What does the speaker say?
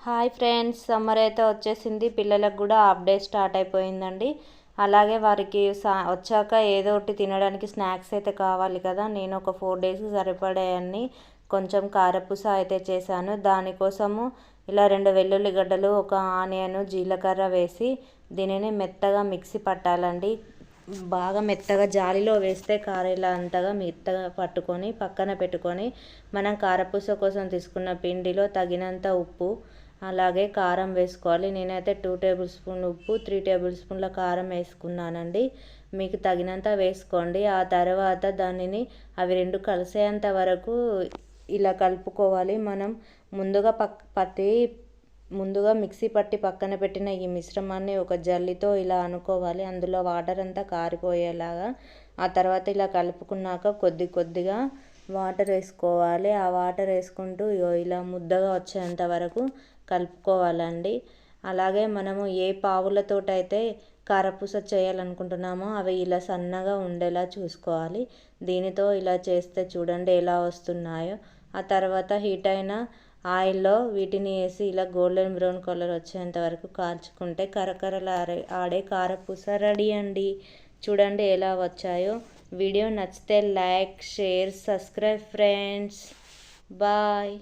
Hi friends, summer అయితే వచ్చేసింది. పిల్లలకు కూడా హాఫ్ డే స్టార్ట్ అయిపోయిందండి. అలాగే వారికి వచ్చాక ఏదో ఒకటి తినడానికి స్నాక్స్ అయితే కావాలి కదా. నేను ఒక 4 డేస్కి సరిపడేవన్నీ కొంచెం కారపూస అయితే చేశాను. దానికోసము ఇలా 2 వెల్లుల్లి గడ్డలు, ఒక ఆనియన్, జీలకర్ర వేసి దీనిని మెత్తగా మిక్సీ పట్టాలండి. బాగా మెత్తగా జాలిలో వేస్తే కారేలా అంతగా మెత్తగా పట్టుకొని పక్కన పెట్టుకొని, మనం కారపూస కోసం తీసుకున్న పిండిలో తగినంత ఉప్పు, అలాగే కారం వేసుకోవాలి. నేనైతే 2 టేబుల్ స్పూన్ల ఉప్పు, 3 టేబుల్ స్పూన్ల కారం వేసుకున్నానండి. మీకు తగినంత వేసుకోండి. ఆ తర్వాత దానిని అవి రెండు కలిసేంత వరకు ఇలా కలుపుకోవాలి. మనం ముందుగా మిక్సీ పట్టి పక్కన పెట్టిన ఈ మిశ్రమాన్ని ఒక జల్లితో ఇలా అనుకోవాలి. అందులో వాటర్ అంతా కారిపోయేలాగా. ఆ తర్వాత ఇలా కలుపుకున్నాక కొద్ది కొద్దిగా వాటర్ వేసుకోవాలి. ఆ వాటర్ వేసుకుంటూ ఇలా ముద్దగా వచ్చేంత వరకు కలుపుకోవాలండి. అలాగే మనము ఏ పావులతోటైతే కారపూస చేయాలనుకుంటున్నామో అవి ఇలా సన్నగా ఉండేలా చూసుకోవాలి. దీనితో ఇలా చేస్తే చూడండి ఎలా వస్తున్నాయో. ఆ తర్వాత హీట్ అయిన ఆయిల్లో వీటిని వేసి ఇలా గోల్డెన్ బ్రౌన్ కలర్ వచ్చేంత వరకు కాల్చుకుంటే ఆడే కారపూస రెడీ అండి. చూడండి ఎలా వచ్చాయో. వీడియో నచ్చితే like, share, subscribe friends. Bye.